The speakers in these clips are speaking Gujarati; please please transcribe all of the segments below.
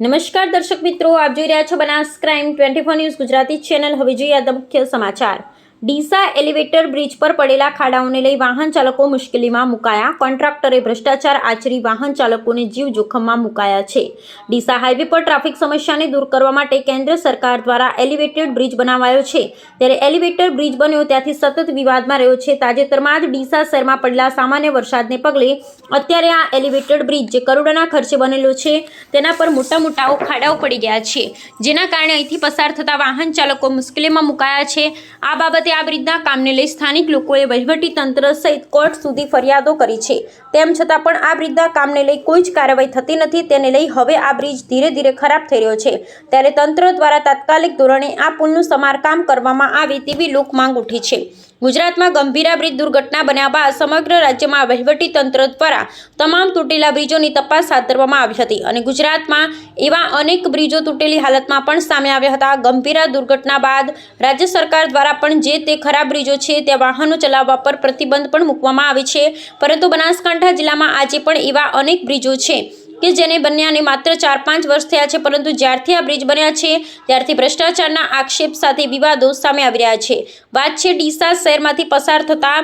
નમસ્કાર દર્શક મિત્રો, આપ જોઈ રહ્યા છો Banas crime 24 news Gujarati channel. હવે જોઈએ આજના મુખ્ય સમાચાર। ડીસા એલિવેટર બ્રિજ પર પડેલા ખાડાઓને લઈ વાહન ચાલકો મુશ્કેલીમાં મુકાયા। કોન્ટ્રાક્ટરે ભ્રષ્ટાચાર આચરી વાહન ચાલકોને જીવ જોખમમાં મુકાયા છે। ડીસા હાઈવે પર ટ્રાફિક સમસ્યાને દૂર કરવા માટે કેન્દ્ર સરકાર દ્વારા એલિવેટેડ બ્રિજ બનાવાયો છે, ત્યારે એલિવેટર બ્રિજ બન્યો ત્યાંથી સતત વિવાદમાં રહ્યો છે। તાજેતરમાં જ ડીસા શહેરમાં પડેલા સામાન્ય વરસાદને પગલે અત્યારે આ એલિવેટેડ બ્રિજ જે કરોડોના ખર્ચે બનેલો છે તેના પર મોટા ખાડાઓ પડી ગયા છે, જેના કારણે અહીંથી પસાર થતા વાહન ચાલકો મુશ્કેલીમાં મુકાયા છે। આ બાબતે આ બ્રિજના કામને લઈ સ્થાનિક લોકોએ વહીવટી તંત્ર સહિત કોર્ટ સુધી ફરિયાદો કરી છે, તેમ છતાં પણ આ બ્રિજના કામને લઈ કોઈ જ કાર્યવાહી થતી નથી। તેને લઈ હવે આ બ્રિજ ધીરે ધીરે ખરાબ થઈ રહ્યો છે, ત્યારે તંત્ર દ્વારા તાત્કાલિક ધોરણે આ પુલનું સમારકામ કરવામાં આવે તેવી લોક માંગ ઉઠી છે। ગુજરાતમાં ગંભીરા બ્રિજ દુર્ઘટના બન્યા બાદ સમગ્ર રાજ્યમાં વહીવટી તંત્ર દ્વારા તમામ તૂટેલા બ્રિજોની તપાસ હાથ ધરવામાં આવી હતી અને ગુજરાતમાં એવા અનેક બ્રિજો તૂટેલી હાલતમાં પણ સામે આવ્યા હતા। ગંભીરા દુર્ઘટના બાદ રાજ્ય સરકાર દ્વારા પણ જે તે ખરાબ બ્રિજો છે ત્યાં વાહનો ચલાવવા પર પ્રતિબંધ પણ મૂકવામાં આવે છે, પરંતુ બનાસકાંઠા જિલ્લામાં આજે પણ એવા અનેક બ્રિજો છે કે જેને બન્યાને માત્ર 4-5 વર્ષ થયા છે, પરંતુ જ્યારથી આ બ્રિજ બન્યા છે ત્યારથી ભ્રષ્ટાચારના આક્ષેપ સાથે વિવાદો સામે આવી રહ્યા છે। વાત છે ડીસા શહેરમાંથી પસાર થતા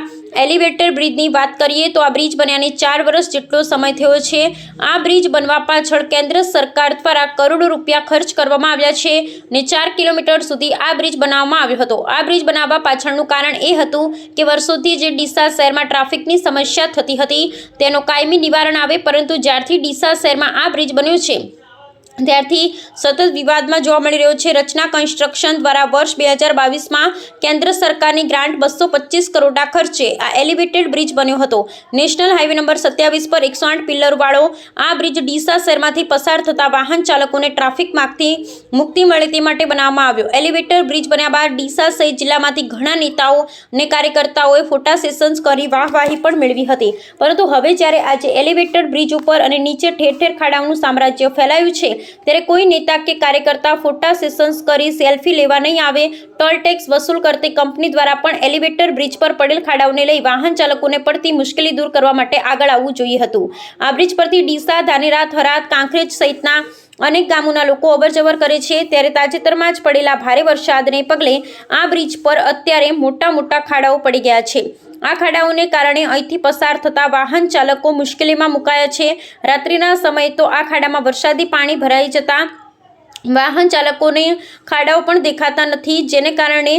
એલિવેટર બ્રિજની વાત કરીએ તો આ બ્રિજ બન્યાને 4 વર્ષ જેટલો સમય થયો છે। આ બ્રિજ બનવા પાછળ કેન્દ્ર સરકાર દ્વારા કરોડો રૂપિયા ખર્ચ કરવામાં આવ્યા છે અને 4 કિલોમીટર સુધી આ બ્રિજ બનાવવામાં આવ્યો હતો। આ બ્રિજ બનાવવા પાછળનું કારણ એ હતું કે વર્ષોથી જે ડીસા શહેરમાં ટ્રાફિકની સમસ્યા થતી હતી તેનો કાયમી નિવારણ આવે, પરંતુ જ્યારથી ડીસા શહેરમાં આ બ્રિજ બન્યો છે ત્યારથી સતત વિવાદમાં જોવા મળી રહ્યો છે। રચના કન્સ્ટ્રક્શન દ્વારા વર્ષ 2022માં કેન્દ્ર સરકારની ગ્રાન્ટ 225 કરોડના ખર્ચે આ એલિવેટેડ બ્રિજ બન્યો હતો। નેશનલ હાઈવે નંબર 27 પર 108 પિલ્લરવાળો આ બ્રિજ ડીસા શહેરમાંથી પસાર થતા વાહન ચાલકોને ટ્રાફિકમાંથી મુક્તિ મળે તે માટે બનાવવામાં આવ્યો। એલિવેટર બ્રિજ બન્યા બાદ ડીસા સહિત જિલ્લામાંથી ઘણા નેતાઓ અને કાર્યકર્તાઓએ ફોટા સેશન્સ કરી વાહવાહી પણ મેળવી હતી, પરંતુ હવે જ્યારે આજે એલિવેટેડ બ્રિજ ઉપર અને નીચે ઠેર ઠેર ખાડાઓનું સામ્રાજ્ય ફેલાયું છે ત્યારે કોઈ નેતા કે કાર્યકર્તા ફોટા સેશન્સ કરી સેલ્ફી લેવા નહીં આવે। ટોલ ટેક્સ વસૂલ કરતી કંપની દ્વારા પણ એલિવેટર બ્રિજ પર પડેલ ખાડાઓને લઈ વાહન ચાલકોને પડતી મુશ્કેલી દૂર કરવા માટે આગળ આવવું જોઈએ હતું। આ બ્રિજ પરથી ડીસા, ધાનેરા, થરાદ, કાંકરેજ સહિતના અનેક ગામોના લોકો અવરજવર કરે છે, ત્યારે તાજેતરમાં જ પડેલા ભારે વરસાદને પગલે આ બ્રિજ પર અત્યારે મોટા ખાડાઓ પડી ગયા છે। આ ખાડાઓને કારણે અહીંથી પસાર થતા વાહન ચાલકો મુશ્કેલીમાં મુકાયા છે। રાત્રિના સમયે તો આ ખાડામાં વરસાદી પાણી ભરાઈ જતા વાહન ચાલકોને ખાડાઓ પણ દેખાતા નથી, જેને કારણે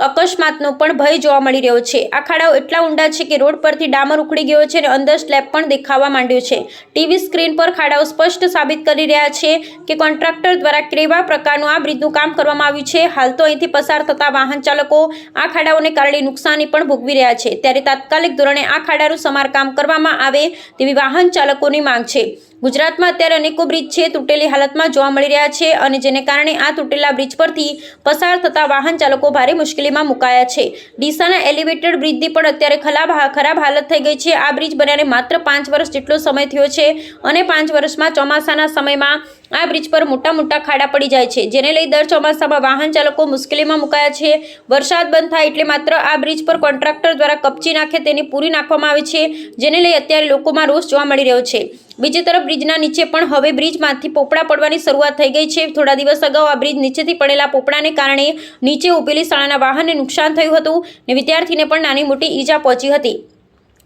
અકસ્માતનો પણ ભય જોવા મળી રહ્યો છે। આ ખાડાઓ એટલા ઊંડા છે કે રોડ પરથી ડામર ઉખડી ગયો છે અને અંદર સ્લેબ પણ દેખાવા માંડ્યો છે। ટીવી સ્ક્રીન પર ખાડાઓ સ્પષ્ટ સાબિત કરી રહ્યા છે કે કોન્ટ્રાક્ટર દ્વારા કેવા પ્રકારનું આ બ્રિજનું કામ કરવામાં આવ્યું છે। હાલ તો અહીંથી પસાર થતા વાહન ચાલકો આ ખાડાઓને કારણે નુકસાની પણ ભોગવી રહ્યા છે, ત્યારે તાત્કાલિક ધોરણે આ ખાડાનું સમારકામ કરવામાં આવે તેવી વાહન ચાલકોની માંગ છે। ગુજરાતમાં અત્યારે અનેકો બ્રિજ છે તૂટેલી હાલતમાં જોવા મળી રહ્યા છે અને જેને કારણે આ તૂટેલા બ્રિજ પરથી પસાર થતા વાહન ચાલકો ભારે મુશ્કેલીમાં મુકાયા છે। ડીસાના એલિવેટેડ બ્રિજની પણ અત્યારે ખરાબ હાલત થઈ ગઈ છે। આ બ્રિજ બન્યાને માત્ર 5 વર્ષ જેટલો સમય થયો છે અને 5 વર્ષમાં ચોમાસાના સમયમાં આ બ્રિજ પર મોટા ખાડા પડી જાય છે, જેને લઈ દર ચોમાસામાં વાહન ચાલકો મુશ્કેલીમાં મુકાયા છે। વરસાદ બંધ થાય એટલે માત્ર આ બ્રિજ પર કોન્ટ્રાક્ટર દ્વારા કપચી નાખે તેની પૂરી નાખવામાં આવે છે, જેને લઈ અત્યારે લોકોમાં રોષ જોવા મળી રહ્યો છે। બીજી તરફ બ્રિજના નીચે પણ હવે બ્રિજમાંથી પોપડા પડવાની શરૂઆત થઈ ગઈ છે। થોડા દિવસ અગાઉ આ બ્રિજ નીચેથી પડેલા પોપડાને કારણે નીચે ઊભેલી શાળાના વાહનને નુકસાન થયું હતું અને વિદ્યાર્થીને પણ નાની મોટી ઈજા પહોંચી હતી।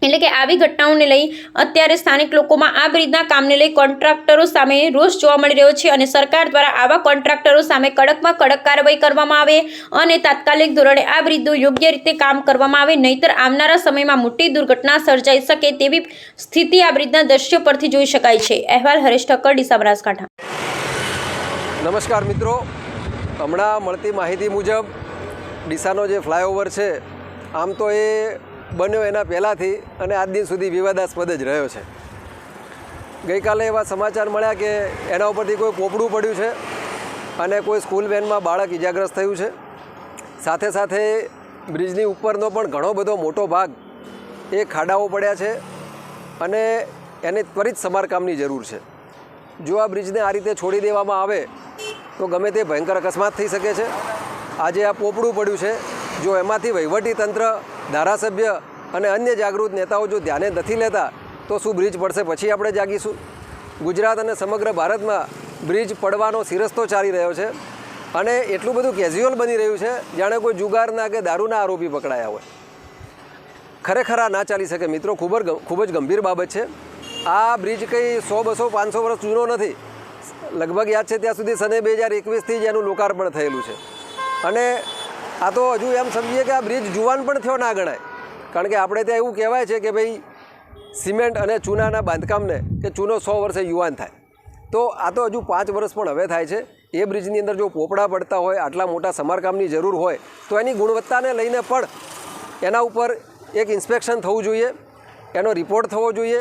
એટલે કે આવી ઘટનાઓને લઈ અત્યારે સ્થાનિક લોકોમાં આ બ્રિજના કામને લઈ કોન્ટ્રાક્ટરો સામે રોષ જોવા મળી રહ્યો છે અને સરકાર દ્વારા આવા કોન્ટ્રાક્ટરો સામે કડકમાં કડક કાર્યવાહી કરવામાં આવે અને તાત્કાલિક ધોરણે આ બ્રિજનું યોગ્ય રીતે કામ કરવામાં આવે, નહીંતર આવનારા સમયમાં મોટી દુર્ઘટના સર્જાઈ શકે તેવી સ્થિતિ આ બ્રિજના દ્રશ્યો પરથી જોઈ શકાય છે। અહેવાલ હરેશ ઠક્કર, ડીસા, બનાસકાંઠા। નમસ્કાર મિત્રો, હમણાં મળતી માહિતી મુજબ ડીસાનો જે ફ્લાયઓવર છે આમ તો એ બન્યો એના પહેલાંથી અને આજ દિન સુધી વિવાદાસ્પદ જ રહ્યો છે। ગઈકાલે એવા સમાચાર મળ્યા કે એના ઉપરથી કોઈ પોપડું પડ્યું છે અને કોઈ સ્કૂલ વેનમાં બાળક ઇજાગ્રસ્ત થયું છે। સાથે સાથે બ્રિજની ઉપરનો પણ ઘણો બધો મોટો ભાગ એ ખાડાઓ પડ્યા છે અને એને ત્વરિત સમારકામની જરૂર છે। જો આ બ્રિજને આ રીતે છોડી દેવામાં આવે તો ગમે તે ભયંકર અકસ્માત થઈ શકે છે। આજે આ પોપડું પડ્યું છે, જો એમાંથી વહીવટી તંત્ર, ધારાસભ્ય અને અન્ય જાગૃત નેતાઓ જો ધ્યાને નથી લેતા તો શું બ્રિજ પડશે પછી આપણે જાગીશું। ગુજરાત અને સમગ્ર ભારતમાં બ્રિજ પડવાનો સિરસ્તો ચાલી રહ્યો છે અને એટલું બધું કેઝ્યુઅલ બની રહ્યું છે જાણે કોઈ જુગારના કે દારૂના આરોપી પકડાયા હોય. ખરેખર આ ના ચાલી શકે મિત્રો. ખૂબ જ ગંભીર બાબત છે. આ બ્રિજ કંઈ 100, 200, 500 વર્ષ જૂનો નથી. લગભગ યાદ છે ત્યાં સુધી સને 2021થી જ એનું લોકાર્પણ થયેલું છે. અને આ તો હજુ એમ સમજીએ કે આ બ્રિજ જુવાન પણ થયો ના ગણાય. કારણ કે આપણે ત્યાં એવું કહેવાય છે કે ભાઈ સિમેન્ટ અને ચૂનાના બાંધકામને કે ચૂનો 100 વર્ષે યુવાન થાય. તો આ તો હજુ 5 વર્ષ પણ હવે થાય છે. એ બ્રિજની અંદર જો પોપડા પડતા હોય, આટલા મોટા સમારકામની જરૂર હોય તો એની ગુણવત્તાને લઈને પણ એના ઉપર એક ઇન્સ્પેક્શન થવું જોઈએ, એનો રિપોર્ટ થવો જોઈએ.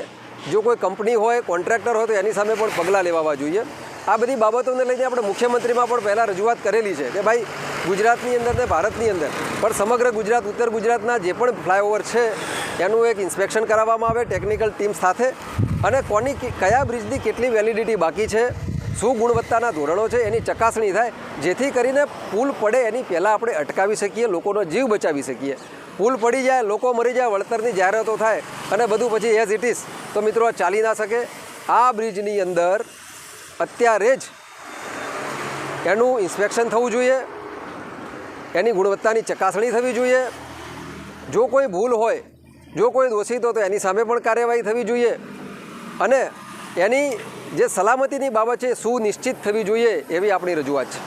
જો કોઈ કંપની હોય, કોન્ટ્રાક્ટર હોય તો એની સામે પણ પગલાં લેવા જોઈએ. આ બધી બાબતોને લઈને આપણે મુખ્યમંત્રીમાં પણ પહેલાં રજૂઆત કરેલી છે કે ભાઈ ગુજરાતની અંદર ને ભારતની અંદર પણ સમગ્ર ગુજરાત, ઉત્તર ગુજરાતના જે પણ ફ્લાયઓવર છે એનું એક ઇન્સ્પેક્શન કરાવવામાં આવે ટેકનિકલ ટીમ સાથે, અને કયા બ્રિજની કેટલી વેલિડિટી બાકી છે, શું ગુણવત્તાના ધોરણો છે એની ચકાસણી થાય, જેથી કરીને પુલ પડે એની પહેલાં આપણે અટકાવી શકીએ, લોકોનો જીવ બચાવી શકીએ. પુલ પડી જાય, લોકો મરી જાય, વળતરની જાહેરાતો થાય અને બધું પછી એઝ ઇટ ઇઝ, તો મિત્રો ચાલી ના શકે. આ બ્રિજની અંદર અત્યારે જ એનું ઇન્સ્પેક્શન થવું જોઈએ, એની ગુણવત્તાની ચકાસણી થવી જોઈએ. જો કોઈ ભૂલ હોય, જો કોઈ દોષિત હોય તો એની સામે પણ કાર્યવાહી થવી જોઈએ અને એની જે સલામતીની બાબત છે સુનિશ્ચિત થવી જોઈએ, એવી આપણી રજૂઆત છે.